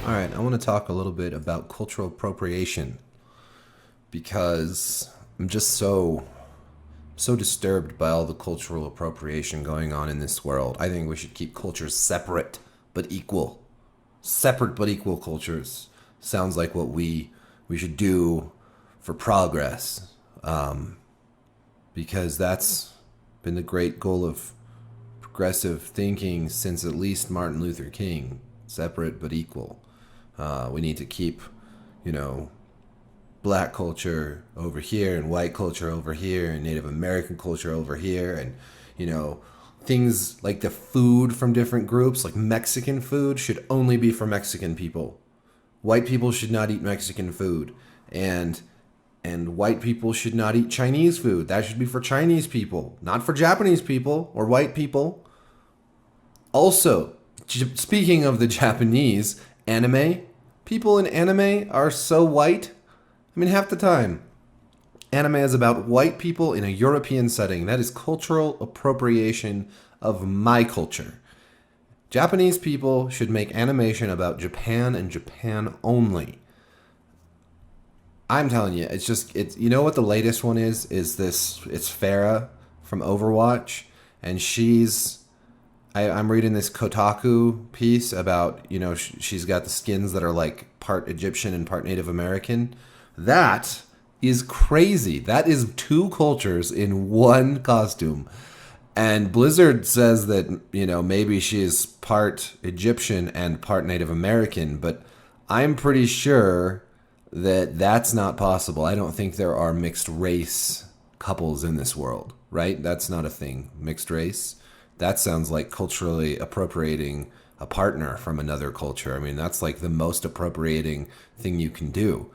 All right, I want to talk a little bit about cultural appropriation because I'm just so disturbed by all the cultural appropriation going on in this world. I think we should keep cultures separate but equal. Separate but equal cultures sounds like what we should do for progress, because that's been the great goal of progressive thinking since at least Martin Luther King. Separate but equal. We need to keep, you know, black culture over here and white culture over here and Native American culture over here, and you know things like the food from different groups, like Mexican food should only be for Mexican people. White people should not eat Mexican food, and white people should not eat Chinese food. That should be for Chinese people, not for Japanese people or white people. Also, speaking of the Japanese, anime, people in anime are so white. I mean, half the time, anime is about white people in a European setting. That is cultural appropriation of my culture. Japanese people should make animation about Japan and Japan only. I'm telling you, it's you know what the latest one is? It's Farah from Overwatch, and I'm reading this Kotaku piece about, she's got the skins that are like part Egyptian and part Native American. That is crazy. That is two cultures in one costume. And Blizzard says that, maybe she's part Egyptian and part Native American, but I'm pretty sure that that's not possible. I don't think there are mixed race couples in this world, right? That's not a thing. Mixed race. That sounds like culturally appropriating a partner from another culture. I mean, that's like the most appropriating thing you can do.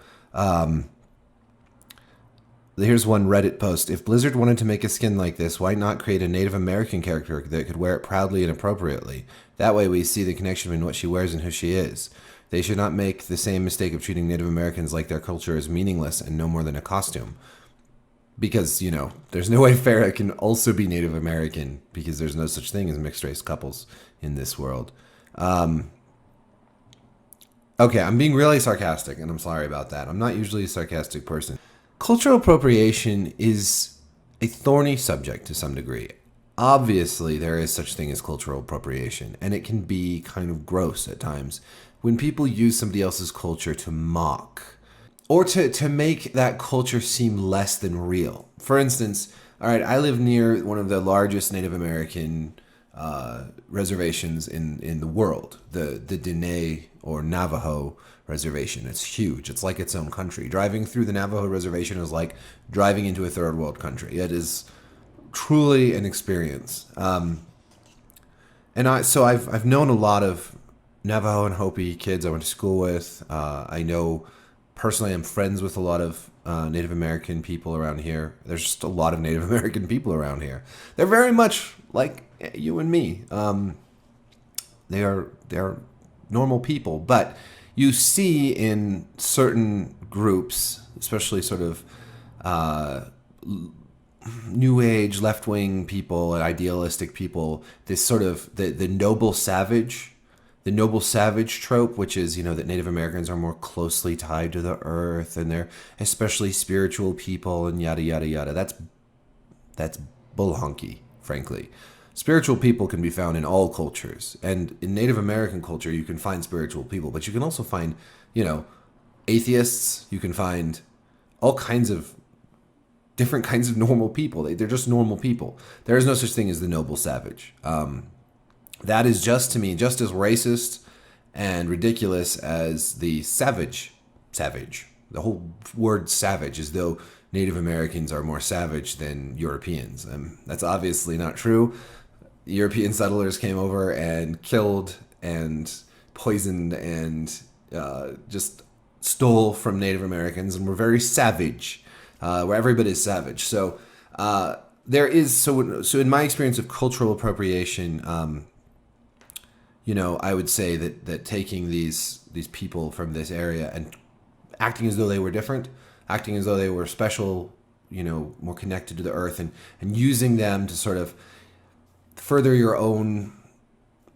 Here's one Reddit post. If Blizzard wanted to make a skin like this, why not create a Native American character that could wear it proudly and appropriately? That way we see the connection between what she wears and who she is. They should not make the same mistake of treating Native Americans like their culture is meaningless and no more than a costume. Because, there's no way Farah can also be Native American, because there's no such thing as mixed race couples in this world. Okay, I'm being really sarcastic, and I'm sorry about that. I'm not usually a sarcastic person. Cultural appropriation is a thorny subject to some degree. Obviously, there is such thing as cultural appropriation, and it can be kind of gross at times when people use somebody else's culture to mock or to make that culture seem less than real. For instance, all right, I live near one of the largest Native American reservations in the world, the Diné or Navajo reservation. It's huge. It's like its own country. Driving through the Navajo reservation is like driving into a third world country. It is truly an experience. I've known a lot of Navajo and Hopi kids I went to school with. I know personally, I'm friends with a lot of Native American people around here. There's just a lot of Native American people around here. They're very much like you and me. They're normal people, but you see in certain groups, especially sort of new age left wing people and idealistic people, this sort of the noble savage. The noble savage trope, which is, that Native Americans are more closely tied to the earth and they're especially spiritual people and yada, yada, yada. That's bull honky, frankly. Spiritual people can be found in all cultures. And in Native American culture, you can find spiritual people, but you can also find, atheists. You can find all kinds of different kinds of normal people. They're just normal people. There is no such thing as the noble savage. That is just, to me, just as racist and ridiculous as the savage. The whole word savage, as though Native Americans are more savage than Europeans. That's obviously not true. European settlers came over and killed and poisoned and just stole from Native Americans and were very savage, where everybody is savage. So there is, so in my experience of cultural appropriation, I would say that taking these people from this area and acting as though they were different, acting as though they were special, more connected to the earth, and using them to sort of further your own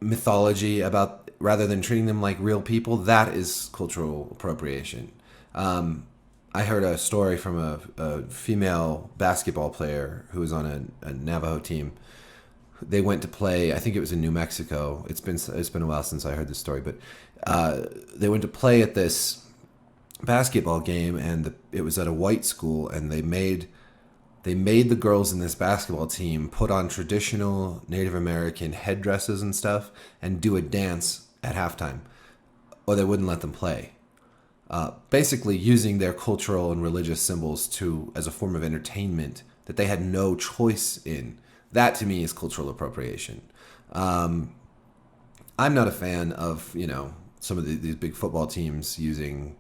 mythology about rather than treating them like real people, that is cultural appropriation. I heard a story from a female basketball player who was on a Navajo team. They went to play, I think it was in New Mexico. It's been a while since I heard this story, but they went to play at this basketball game, and it was at a white school, and they made the girls in this basketball team put on traditional Native American headdresses and stuff and do a dance at halftime, or they wouldn't let them play. Basically using their cultural and religious symbols as a form of entertainment that they had no choice in. That to me is cultural appropriation. I'm not a fan of, some of these big football teams using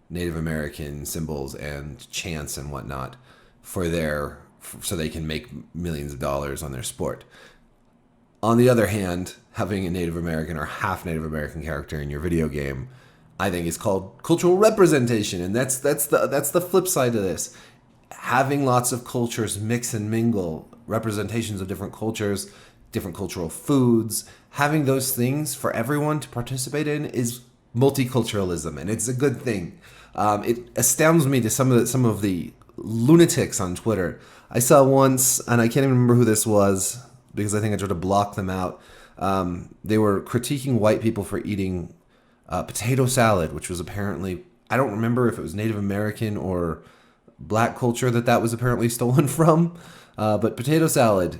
Native American symbols and chants and whatnot so they can make millions of dollars on their sport. On the other hand, having a Native American or half Native American character in your video game, I think is called cultural representation, and that's the flip side of this. Having lots of cultures mix and mingle, representations of different cultures, different cultural foods, having those things for everyone to participate in is multiculturalism, and it's a good thing. It astounds me to some of the lunatics on Twitter. I saw once, and I can't even remember who this was because I think I tried to block them out. They were critiquing white people for eating potato salad, which was apparently, I don't remember if it was Native American or black culture that was apparently stolen from. But potato salad,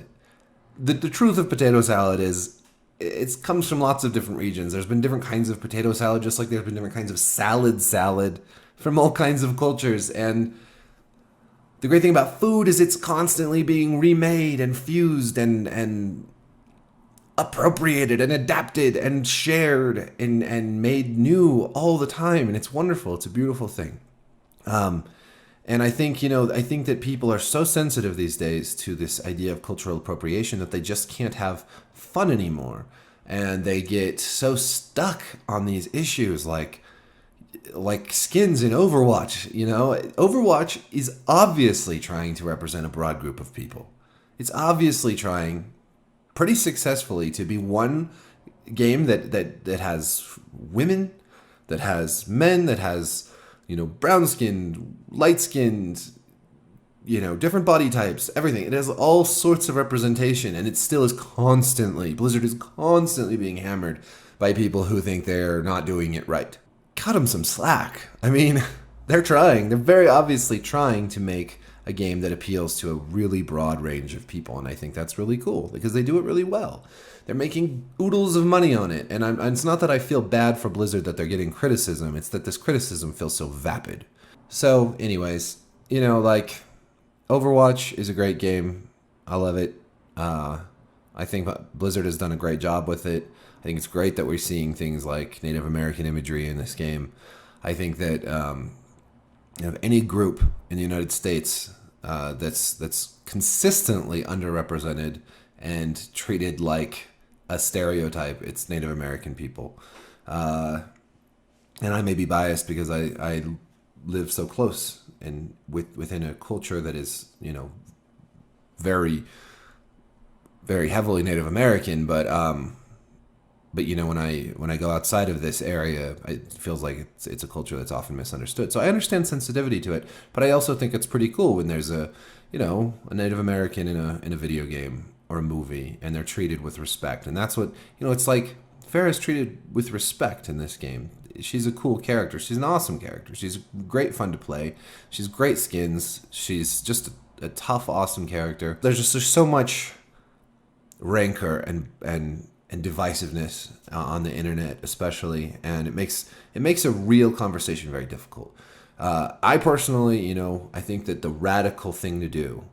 the truth of potato salad is it comes from lots of different regions. There's been different kinds of potato salad, just like there's been different kinds of salad from all kinds of cultures. And the great thing about food is it's constantly being remade and fused and appropriated and adapted and shared and made new all the time. And it's wonderful. It's a beautiful thing. And I think that people are so sensitive these days to this idea of cultural appropriation that they just can't have fun anymore. And they get so stuck on these issues like skins in Overwatch. Overwatch is obviously trying to represent a broad group of people. It's obviously trying pretty successfully to be one game that has women, that has men, that has brown-skinned, light-skinned, different body types, everything. It has all sorts of representation, and Blizzard is constantly being hammered by people who think they're not doing it right. Cut them some slack. I mean, they're trying. They're very obviously trying to make a game that appeals to a really broad range of people, and I think that's really cool because they do it really well. They're making oodles of money on it, and it's not that I feel bad for Blizzard that they're getting criticism, it's that this criticism feels so vapid. So, anyways, Overwatch is a great game. I love it. I think Blizzard has done a great job with it. I think it's great that we're seeing things like Native American imagery in this game. I think that any group in the United States that's consistently underrepresented and treated like a stereotype, it's Native American people. And I may be biased because I live so close and within a culture that is, very, very heavily Native American, but when I go outside of this area, it feels like it's a culture that's often misunderstood. So I understand sensitivity to it, but I also think it's pretty cool when there's a Native American in a video game or a movie, and they're treated with respect. And that's what it's like. Farrah's treated with respect in this game. She's a cool character. She's an awesome character. She's great fun to play. She's great skins. She's just a tough, awesome character. There's so much rancor and divisiveness on the internet, especially, and it makes a real conversation very difficult. I personally, I think that the radical thing to do,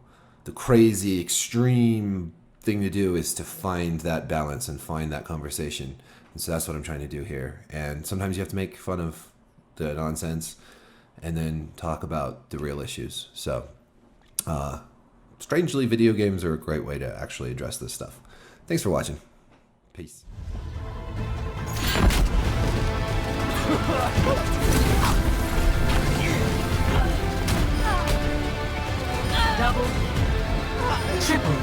the crazy, extreme thing to do, is to find that balance and find that conversation. And so that's what I'm trying to do here. And sometimes you have to make fun of the nonsense and then talk about the real issues. So, strangely, video games are a great way to actually address this stuff. Thanks for watching. Peace. Double, triple.